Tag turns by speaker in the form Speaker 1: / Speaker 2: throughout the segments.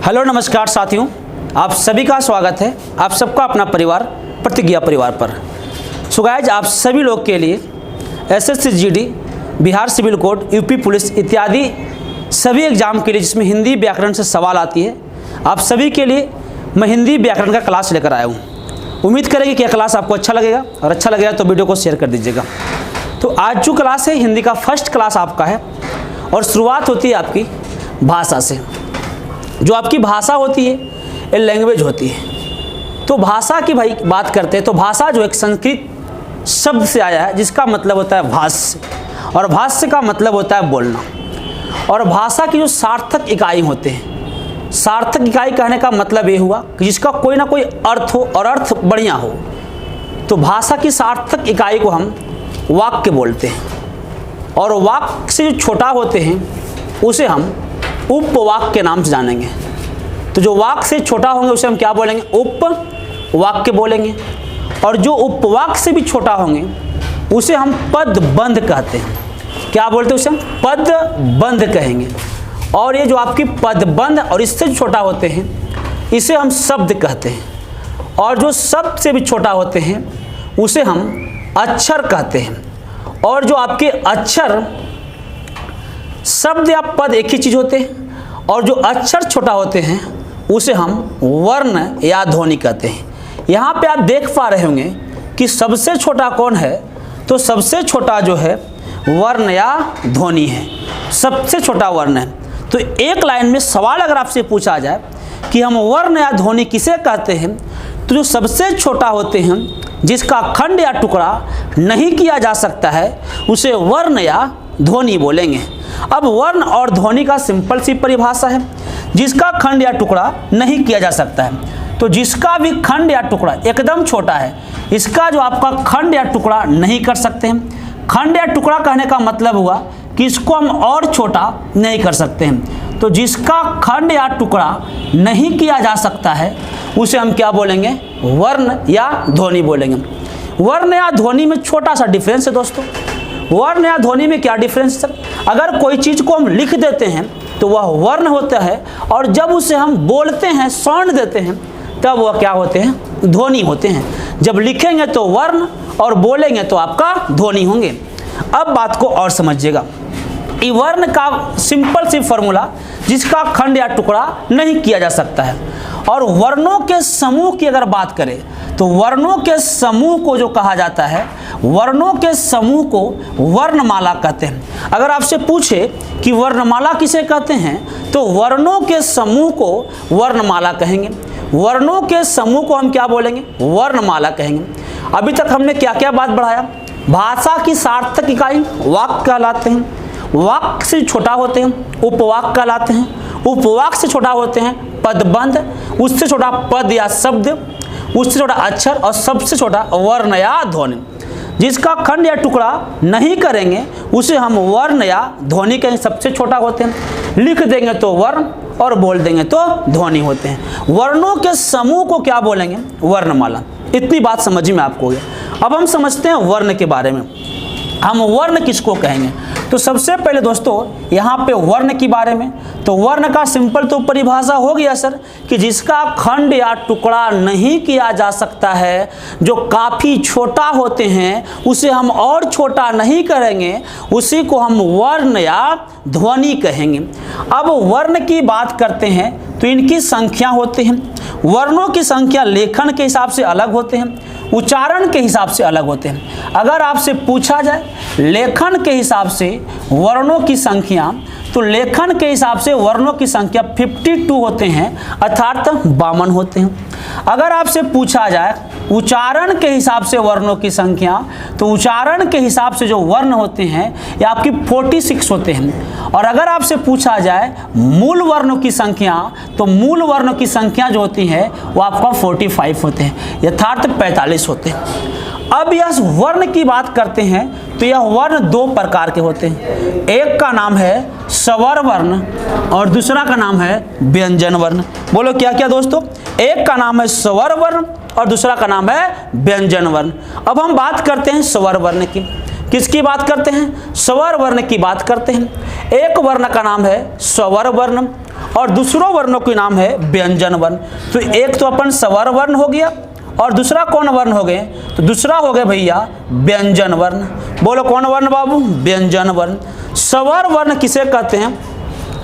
Speaker 1: Hello नमस्कार साथियों, आप सभी का स्वागत है आप सबका अपना परिवार प्रतिज्ञा परिवार पर। सो गाइस, आप सभी लोग के लिए SSC GD, Bihar civil code, UP police इत्यादि सभी एग्जाम के लिए जिसमें हिंदी व्याकरण से सवाल आती है, आप सभी के लिए मैं हिंदी व्याकरण का क्लास लेकर आया हूँ। उम्मीद करेंगे कि यह क्लास आपको अच्छा लगेगा और अच्छा लगेगा तो वीडियो को शेयर कर दीजिएगा। तो आज जो क्लास है हिंदी का फर्स्ट क्लास आपका है और शुरुआत होती है आपकी भाषा से। जो आपकी भाषा होती है ये लैंग्वेज होती है। तो भाषा की भाई बात करते हैं तो भाषा जो एक संस्कृत शब्द से आया है जिसका मतलब होता है भाष्य, और भाष्य का मतलब होता है बोलना। और भाषा की जो सार्थक इकाई होते हैं, सार्थक इकाई कहने का मतलब ये हुआ कि जिसका कोई ना कोई अर्थ हो और अर्थ बढ़िया हो। तो भाषा की सार्थक इकाई को हम वाक्य बोलते हैं, और वाक्य से जो छोटा होते हैं उसे हम उपवाक्य के नाम से जानेंगे। तो जो वाक्य से छोटा होंगे उसे हम क्या बोलेंगे? उपवाक्य बोलेंगे। और जो उपवाक्य से भी छोटा होंगे उसे हम पदबंध कहते हैं। क्या बोलते हैं? उसे हम पदबंध कहेंगे। और ये जो आपकी पदबंध और इससे छोटा होते हैं इसे हम शब्द कहते हैं। और जो शब्द से भी छोटा होते हैं उसे हम अक्षर कहते हैं। और जो आपके अक्षर, शब्द या पद एक ही चीज होते हैं, और जो अक्षर छोटा होते हैं उसे हम वर्ण या ध्वनि कहते हैं। यहाँ पे आप देख पा रहे होंगे कि सबसे छोटा कौन है? तो सबसे छोटा जो है वर्ण या ध्वनि है, सबसे छोटा वर्ण है। तो एक लाइन में सवाल अगर आपसे पूछा जाए कि हम वर्ण या ध्वनि किसे कहते हैं, तो जो सबसे छोटा होते हैं जिसका खंड या टुकड़ा नहीं किया जा सकता है उसे वर्ण या ध्वनि बोलेंगे। अब वर्ण और ध्वनि का सिंपल सी परिभाषा है, जिसका खंड या टुकड़ा नहीं किया जा सकता है। तो जिसका भी खंड या टुकड़ा एकदम छोटा है, इसका जो आपका खंड या टुकड़ा नहीं कर सकते हैं। खंड या टुकड़ा कहने का मतलब हुआ कि इसको हम और छोटा नहीं कर सकते हैं। तो जिसका खंड या टुकड़ा नहीं किया जा सकता है उसे हम क्या बोलेंगे? वर्ण या ध्वनि बोलेंगे। वर्ण या ध्वनि में छोटा सा डिफरेंस है दोस्तों। वर्ण या ध्वनि में क्या डिफरेंस है? अगर कोई चीज को हम लिख देते हैं तो वह वर्ण होता है, और जब उसे हम बोलते हैं, साउंड देते हैं, तब वह क्या होते हैं? ध्वनि होते हैं। जब लिखेंगे तो वर्ण और बोलेंगे तो आपका ध्वनि होंगे। अब बात को और समझिएगा। ये वर्ण का सिंपल सी फॉर्मूला, जिसका खंड या टुकड़ा नहीं किया जा सकता है। और वर्णों के समूह की अगर बात करें तो वर्णों के समूह को जो कहा जाता है, वर्णों के समूह को वर्णमाला कहते हैं। अगर आपसे पूछे कि वर्णमाला किसे कहते हैं तो वर्णों के समूह को वर्णमाला कहेंगे। वर्णों के समूह को हम क्या बोलेंगे? वर्णमाला कहेंगे। अभी तक हमने क्या क्या बात बढ़ाया? भाषा की सार्थक इकाई वाक्य कहलाते हैं, वाक्य से छोटा होते हैं उपवाक्य कहलाते हैं, उपवाक्य से छोटा होते हैं पदबंध, उससे छोटा पद या शब्द, उससे छोटा अक्षर, और सबसे छोटा वर्ण या ध्वनि। जिसका खंड या टुकड़ा नहीं करेंगे उसे हम वर्ण या ध्वनि कहेंगे। सबसे छोटा होते हैं, लिख देंगे तो वर्ण और बोल देंगे तो ध्वनि होते हैं। वर्णों के समूह को क्या बोलेंगे? वर्णमाला। इतनी बात समझ में आपको हो गया। अब हम समझते हैं वर्ण के बारे में। हम वर्ण किसको कहेंगे? तो सबसे पहले दोस्तों यहाँ पे वर्ण के बारे में, तो वर्ण का सिंपल तो परिभाषा हो गया सर कि जिसका खंड या टुकड़ा नहीं किया जा सकता है, जो काफ़ी छोटा होते हैं, उसे हम और छोटा नहीं करेंगे, उसी को हम वर्ण या ध्वनि कहेंगे। अब वर्ण की बात करते हैं तो इनकी संख्या होते हैं। वर्णों की संख्या लेखन के हिसाब से अलग होते हैं, उच्चारण के हिसाब से अलग होते हैं। अगर आपसे पूछा जाए लेखन के हिसाब से वर्णों की संख्या, तो लेखन के हिसाब से वर्णों की संख्या 52 होते हैं, अर्थात 52 होते हैं। अगर आपसे पूछा जाए उच्चारण के हिसाब से वर्णों की संख्या, तो उच्चारण के हिसाब से जो वर्ण होते हैं ये आपकी 46 होते हैं। और अगर आपसे पूछा जाए मूल वर्णों की संख्या, तो मूल वर्णों की संख्या जो होती है वो आपका 45 होते हैं, यथार्थ 45 होते हैं। अब यह वर्ण की बात करते हैं तो यह वर्ण दो प्रकार के होते हैं। एक का नाम है स्वर वर्ण और दूसरा का नाम है व्यंजन वर्ण। बोलो क्या क्या दोस्तों? एक का नाम है स्वर वर्ण और दूसरा का नाम है व्यंजन वर्ण। अब हम बात करते हैं स्वर वर्ण की। किसकी बात करते हैं? स्वर वर्ण की बात करते हैं। एक वर्ण का नाम है स्वर वर्ण और दूसरों वर्णों के नाम है व्यंजन वर्ण। तो एक तो अपन स्वर वर्ण हो गया और दूसरा कौन वर्ण हो गए? तो दूसरा हो गए भैया व्यंजन वर्ण। बोलो कौन वर्ण बाबू? व्यंजन वर्ण। स्वर वर्ण किसे कहते हैं?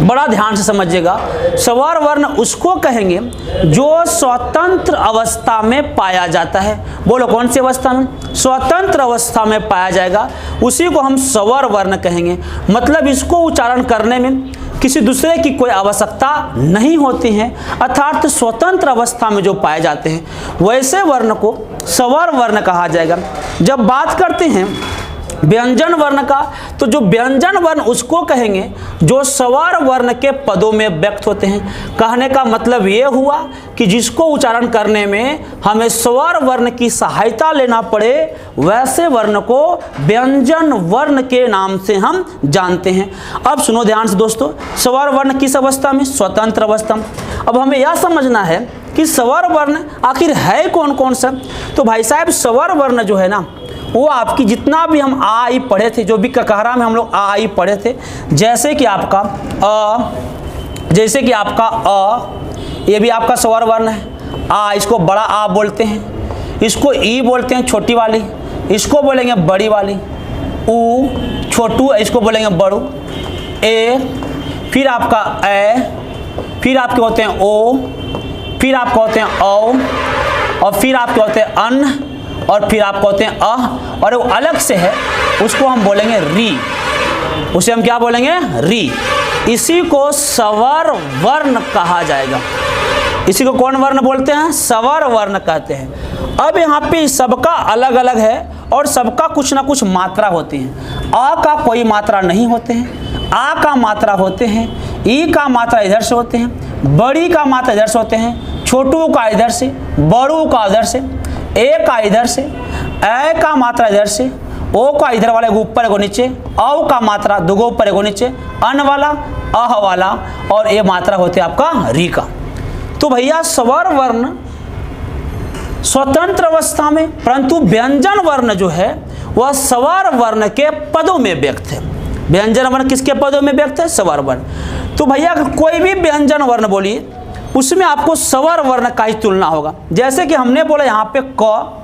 Speaker 1: बड़ा ध्यान से समझिएगा। स्वर वर्ण उसको कहेंगे जो स्वतंत्र अवस्था में पाया जाता है। बोलो कौन सी अवस्था में? स्वतंत्र अवस्था में पाया जाएगा, उसी को हम स्वर वर्ण कहेंगे। मतलब इसको उच्चारण करने में किसी दूसरे की कोई आवश्यकता नहीं होती है, अर्थात स्वतंत्र अवस्था में जो पाए जाते हैं वैसे वर्ण को स्वर वर्ण कहा जाएगा। जब बात करते हैं व्यंजन वर्ण का, तो जो व्यंजन वर्ण उसको कहेंगे जो स्वर वर्ण के पदों में व्यक्त होते हैं। कहने का मतलब ये हुआ कि जिसको उच्चारण करने में हमें स्वर वर्ण की सहायता लेना पड़े, वैसे वर्ण को व्यंजन वर्ण के नाम से हम जानते हैं। अब सुनो ध्यान से दोस्तों, स्वर वर्ण किस अवस्था में? स्वतंत्र अवस्था में। अब हमें यह समझना है कि स्वर वर्ण आखिर है कौन कौन सा। तो भाई साहब स्वर वर्ण जो है ना, वो आपकी जितना भी हम आ आई पढ़े थे, जो भी ककहरा में हम लोग आ आई पढ़े थे, जैसे कि आपका अ, ये भी आपका स्वर वर्ण है। आ इसको बड़ा आ बोलते हैं, इसको ई बोलते हैं छोटी वाली, इसको बोलेंगे बड़ी वाली। ऊ छोटू, इसको बोलेंगे बड़ू। ए, फिर आपका ए, फिर आपके होते हैं ओ, फिर आपके होते हैं औ, और फिर आपके होते हैं अन, और फिर आपको होते हैं अह, और वो अलग से है उसको हम बोलेंगे री। उसे हम क्या बोलेंगे? री। इसी को स्वर वर्ण कहा जाएगा। इसी को कौन वर्ण बोलते हैं? स्वर वर्ण कहते हैं। अब यहाँ पे सबका अलग अलग है और सबका कुछ ना कुछ मात्रा होती है। आ का कोई मात्रा नहीं होते हैं, आ का मात्रा होते हैं, ई का मात्रा इधर से होते हैं, बड़ी का मात्रा इधर से होते हैं, छोटू का इधर से, बड़ू का इधर से, ए का इधर से, ए का मात्रा इधर से, ओ का इधर वाला एगो ऊपर एगो नीचे, औ का मात्रा दुगो ऊपर एगो नीचे, अन वाला, अह वाला, और ए मात्रा होते आपका री का। तो भैया स्वर वर्ण स्वतंत्र अवस्था में, परंतु व्यंजन वर्ण जो है वह स्वर वर्ण के पदों में व्यक्त है। व्यंजन वर्ण किसके पदों में व्यक्त है? स्वर वर्ण। तो भैया कोई भी व्यंजन वर्ण बोलिए उसमें आपको स्वर वर्ण का ही तुलना होगा। जैसे कि हमने बोला यहाँ पे क,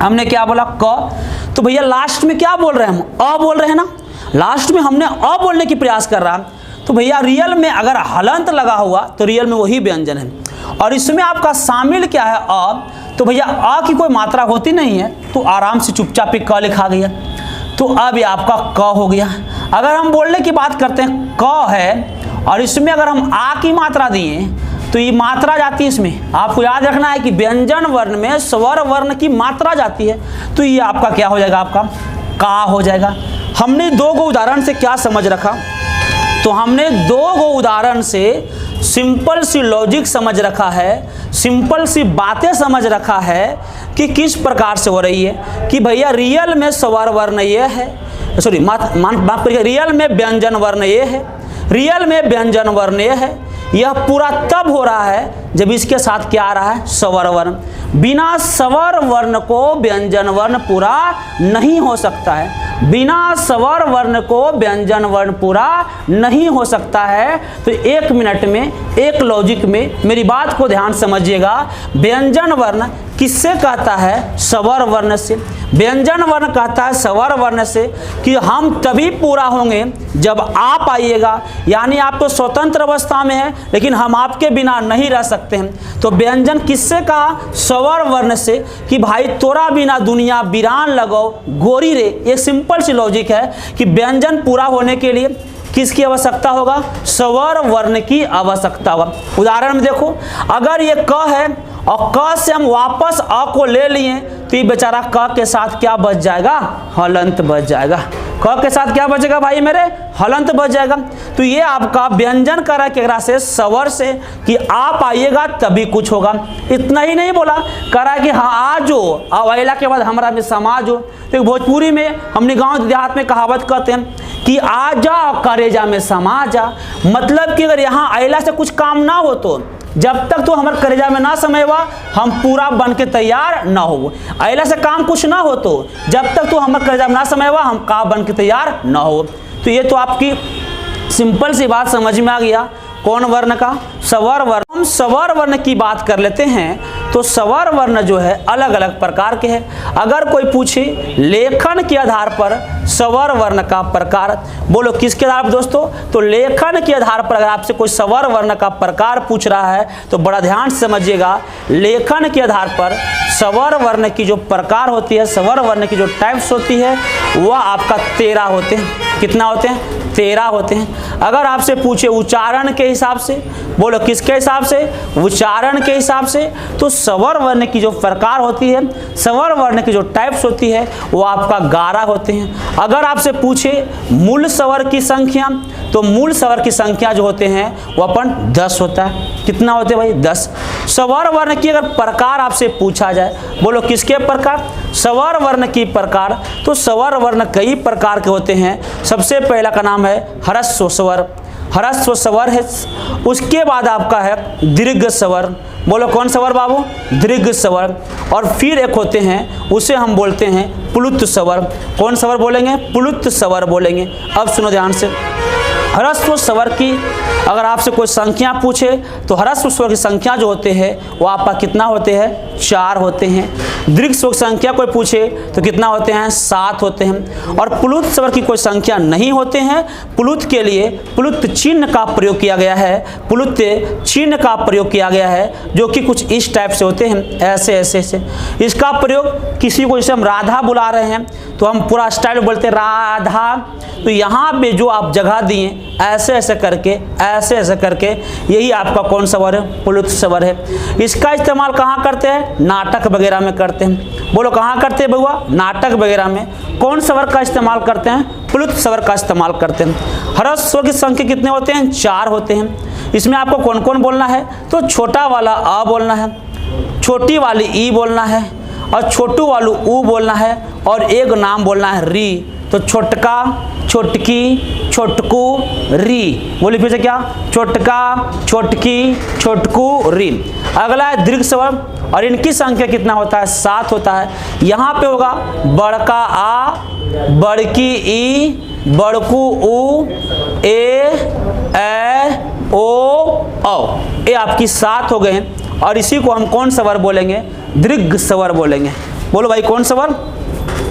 Speaker 1: हमने क्या बोला? क। तो भैया लास्ट में क्या बोल रहे हैं? हम अ बोल रहे हैं ना। लास्ट में हमने अ बोलने की प्रयास कर रहा है। तो भैया रियल में अगर हलंत लगा हुआ तो रियल में वही व्यंजन है, और इसमें आपका शामिल क्या है? अ। तो भैया अ की कोई मात्रा होती नहीं है, तो आराम से चुपचाप ही क लिखा गया। तो अब ये आपका क हो गया। अगर हम बोलने की बात करते हैं क है और इसमें अगर हम आ की मात्रा दिए तो ये मात्रा जाती है इसमें। आपको याद रखना है कि व्यंजन वर्ण में स्वर वर्ण की मात्रा जाती है, तो ये आपका क्या हो जाएगा? आपका का हो जाएगा। हमने दो गो उदाहरण से क्या समझ रखा? तो हमने दो गो उदाहरण से सिंपल सी लॉजिक समझ रखा है, सिंपल सी बातें समझ रखा है कि किस प्रकार से हो रही है कि भैया रियल में स्वर वर्ण ये है, सॉरी माफ करिए, रियल में व्यंजन वर्ण ये है, रियल में व्यंजन वर्ण ये है। यह पूरा तब हो रहा है जब इसके साथ क्या आ रहा है? स्वर वर्ण। बिना स्वर वर्ण को व्यंजन वर्ण पूरा नहीं हो सकता है। बिना स्वर वर्ण को व्यंजन वर्ण पूरा नहीं हो सकता है। तो एक मिनट में, एक लॉजिक में मेरी बात को ध्यान समझिएगा। व्यंजन वर्ण किससे कहता है? स्वर वर्ण से। व्यंजन वर्ण कहता है स्वर वर्ण से कि हम तभी पूरा होंगे जब आप आइएगा, यानी आप तो स्वतंत्र अवस्था में हैं लेकिन हम आपके बिना नहीं रह सकते हैं। तो व्यंजन किससे कहा? स्वर वर्ण से कि भाई तोरा बिना दुनिया वीरान लगो गोरी रे। एक सिंपल सी लॉजिक है कि व्यंजन पूरा होने के लिए किसकी आवश्यकता होगा? स्वर वर्ण की आवश्यकता होगा। उदाहरण में देखो, अगर ये क है और क से हम वापस अ को ले लिए तो ये बेचारा क के साथ क्या बच जाएगा? हलंत बच जाएगा। क के साथ क्या बचेगा भाई मेरे? हलंत बच जाएगा। तो ये आपका व्यंजन करा केकरा से? स्वर से, कि आप आइएगा तभी कुछ होगा। इतना ही नहीं बोला, करा कि हाँ आजो, अवैला के बाद हमरा में समाजो। तो भोजपुरी में हमने गांव देहात में कहावत कहते हैं कि आ जा करेजा में समा जा। मतलब कि अगर यहाँ अयला से कुछ काम ना हो तो जब तक तो हमारे करेजा में ना समयवा हम पूरा बन के तैयार ना हो। अयला से काम कुछ ना हो तो जब तक तो हमारे करेजा में ना समयवा हम का बन के तैयार ना हो। तो ये तो आपकी सिंपल सी बात समझ में आ गया। कौन वर्ण का? स्वर वर्ण। हम स्वर वर्ण की बात कर लेते हैं तो स्वर वर्ण जो है अलग अलग प्रकार के हैं। अगर कोई पूछे लेखन के आधार पर स्वर वर्ण का प्रकार, बोलो किसके आधार पर दोस्तों? तो लेखन के आधार पर अगर आपसे कोई स्वर वर्ण का प्रकार पूछ रहा है तो बड़ा ध्यान से समझिएगा। लेखन के आधार पर स्वर वर्ण की जो प्रकार होती है, स्वर वर्ण की जो टाइप्स होती है वह आपका 13 होते हैं। कितना होते हैं? 13 होते हैं। अगर आपसे पूछे उच्चारण के हिसाब से, बोलो किसके हिसाब से? उच्चारण के हिसाब से, तो स्वर वर्ण की जो प्रकार होती है, स्वर वर्ण की जो टाइप्स होती है वो आपका 11 होते हैं। अगर आपसे पूछे मूल स्वर की संख्या, तो मूल स्वर की संख्या जो होते हैं वो अपन 10 होता है। कितना होते हैं भाई? 10। स्वर वर्ण की अगर प्रकार आपसे पूछा जाए, बोलो किसके प्रकार? स्वर वर्ण की प्रकार। तो स्वर वर्ण कई प्रकार के होते हैं। सबसे पहला का नाम है ह्रस्व स्वर, ह्रस्व स्वर है। उसके बाद आपका है दीर्घ स्वर, बोलो कौन स्वर बाबू? दीर्घ स्वर। और फिर एक होते हैं उसे हम बोलते हैं प्लुत स्वर। कौन स्वर बोलेंगे? प्लुत स्वर बोलेंगे। अब सुनो ध्यान से, ह्रस्व स्वर की अगर आपसे कोई संख्या पूछे तो ह्रस्व स्वर की संख्या जो होते हैं वो आपका कितना होते हैं? 4 होते हैं। दीर्घ स्वर की संख्या कोई पूछे तो कितना होते हैं? 7 होते हैं। और प्लुत स्वर की कोई संख्या नहीं होते हैं। प्लुत के लिए प्लुत चिन्ह का प्रयोग किया गया है, प्लुत चिन्ह का प्रयोग किया गया है, जो कि कुछ इस टाइप से होते हैं, ऐसे ऐसे ऐसे। इसका प्रयोग किसी को जैसे हम राधा बुला रहे हैं तो हम पूरा स्टाइल बोलते हैं राधा, तो यहाँ पे जो आप जगह दिए ऐसे ऐसे करके यही आपका कौन स्वर है? प्लुत स्वर है। इसका इस्तेमाल कहाँ करते हैं? नाटक वगैरह में करते हैं। बोलो कहाँ करते हैं बउआ? नाटक वगैरह में। कौन स्वर का इस्तेमाल करते हैं? प्लुत स्वर का इस्तेमाल करते हैं। ह्रस्व स्वर की संख्या कितने होते हैं? 4 होते हैं। इसमें आपको कौन कौन बोलना है? तो छोटा वाला अ बोलना है, छोटी वाली ई बोलना है, और छोटू वालू ऊ बोलना है, और एक नाम बोलना है री। तो छोटका, छोटकी, छोटकू, री। बोलिए फिर से क्या? छोटका, छोटकी, छोटकू, री। अगला है दीर्घ स्वर, और इनकी संख्या कितना होता है? 7 होता है। यहाँ पे होगा बड़का आ, बड़की ई, बड़कू ऊ, ए ओ औ। ये आपकी 7 हो गए हैं। और इसी को हम कौन स्वर बोलेंगे? दीर्घ स्वर बोलेंगे। बोलो भाई कौन स्वर?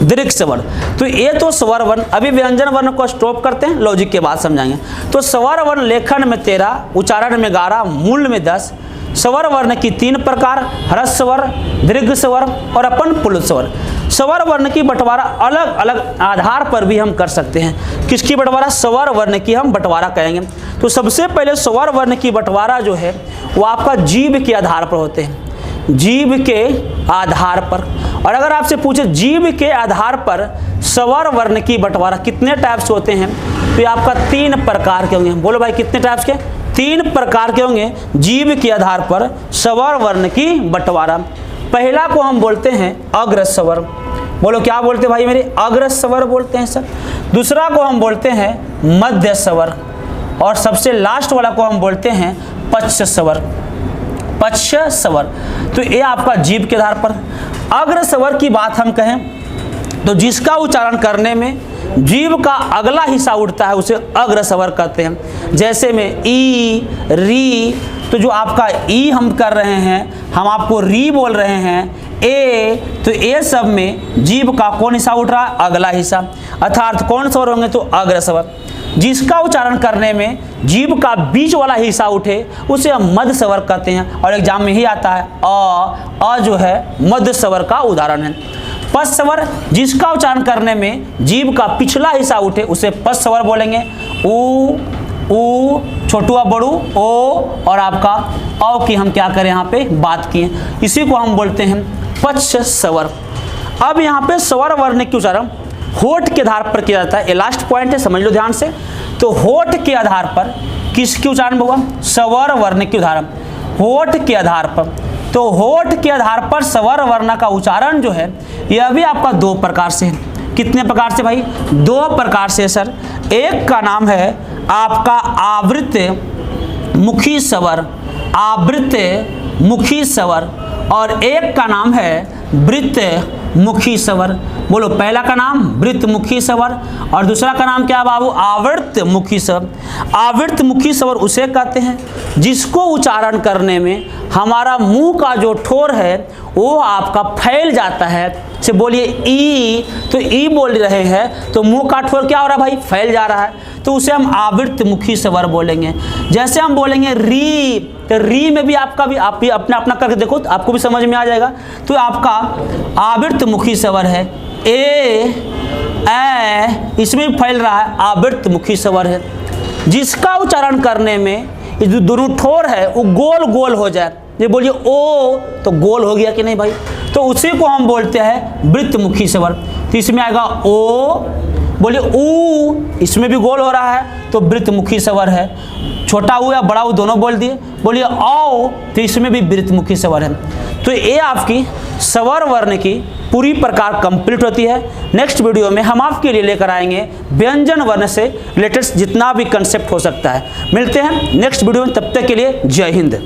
Speaker 1: दीर्घ स्वर। तो ये तो स्वर वर्ण। अभी व्यंजन वर्ण को स्टॉप करते हैं, लॉजिक के बाद समझाएंगे। तो स्वर वर्ण लेखन में 13, उच्चारण में 11, मूल में 10। स्वर वर्ण की 3 प्रकार, ह्रस्व स्वर, दीर्घ स्वर और अपन प्लुत स्वर। स्वर वर्ण की बंटवारा अलग अलग आधार पर भी हम कर सकते हैं। किसकी बंटवारा? स्वर वर्ण की हम बंटवारा कहेंगे। तो सबसे पहले स्वर वर्ण की बंटवारा जो है वो आपका जीव के आधार पर होते हैं, जीव के आधार पर। और अगर आपसे पूछे जीव के आधार पर स्वर वर्ण की बंटवारा कितने टाइप्स होते हैं, तो ये आपका 3 प्रकार के होंगे। बोलो भाई कितने टाइप्स के? 3 प्रकार के होंगे जीव के आधार पर स्वर वर्ण की बंटवारा। पहला को हम बोलते हैं अग्र स्वर। बोलो क्या बोलते हैं भाई मेरे? अग्र स्वर बोलते हैं सर। दूसरा को हम बोलते हैं मध्य स्वर, और सबसे लास्ट वाला को हम बोलते हैं पश्च स्वर, पश्च स्वर। तो ये आपका जीव के आधार पर। अग्र स्वर की बात हम कहें तो जिसका उच्चारण करने में जीव का अगला हिस्सा उठता है उसे अग्र स्वर कहते हैं। जैसे में ई, री, तो जो आपका ई हम कर रहे हैं, हम आपको री बोल रहे हैं, ए, तो ये सब में जीव का कौन हिस्सा उठ रहा है? अगला हिस्सा। अर्थात कौन स्वर होंगे? तो अग्र स्वर। जिसका उच्चारण करने में जीव का बीच वाला हिस्सा उठे उसे हम मध्य स्वर कहते हैं। और एग्जाम में ही आता है अ जो है मध्य स्वर का उदाहरण है। पश्च स्वर, जिसका उच्चारण करने में जीव का पिछला हिस्सा उठे उसे पश्च स्वर बोलेंगे। ऊ, छोटुआ बड़ू, ओ, और आपका औ की हम क्या करें यहाँ पे बात किए, इसी को हम बोलते हैं पश्च स्वर। अब यहाँ पे स्वर वर्ण के उच्चारण होठ के आधार पर किया जाता है। ये लास्ट पॉइंट है, समझ लो ध्यान से। तो होठ के आधार पर किसकी उच्चारण होगा? स्वर वर्ण के उदाहरण होठ के आधार पर। तो होठ के आधार पर स्वर वर्ण का उच्चारण जो है यह भी आपका 2 प्रकार से है। कितने प्रकार से भाई? 2 प्रकार से सर। एक का नाम है आपका आवृत मुखी स्वर, आवृत मुखी स्वर, और एक का नाम है वृत्त मुखी स्वर। बोलो, पहला का नाम वृत्तमुखी स्वर और दूसरा का नाम क्या बाबू? आवर्तमुखी स्वर। आवर्तमुखी स्वर उसे कहते हैं जिसको उच्चारण करने में हमारा मुंह का जो ठोर है वो आपका फैल जाता है। से बोलिए ई, तो ई बोल रहे हैं तो मुंह का ठोर क्या हो रहा है भाई? फैल जा रहा है, तो उसे हम आवर्तमुखी स्वर बोलेंगे। जैसे हम बोलेंगे री, तो री में भी आपका भी आप भी अपना अपना करके देखो तो आपको भी समझ में आ जाएगा। तो आपका आवर्तमुखी स्वर है। ए, इसमें भी फैल रहा है, आवर्तमुखी स्वर है। जिसका उच्चारण करने में ये जो दोनों ठोर है वो गोल गोल हो जाए। ये बोलिए ओ, तो गोल हो गया कि नहीं भाई? तो उसी को हम बोलते हैं वृत्तमुखी स्वर। तो इसमें आएगा ओ, बोलिए ऊ, इसमें भी गोल हो रहा है तो वृत्तमुखी स्वर है। छोटा ऊ या बड़ा ऊ दोनों बोल दिए। बोलिए औ, तो इसमें भी वृत्तमुखी स्वर है। तो ये आपकी स्वर वर्ण की पूरी प्रकार कंप्लीट होती है। नेक्स्ट वीडियो में हम आपके लिए लेकर आएंगे व्यंजन वर्ण से रिलेटेड जितना भी कंसेप्ट हो सकता है। मिलते हैं नेक्स्ट वीडियो में, तब तक के लिए जय हिंद।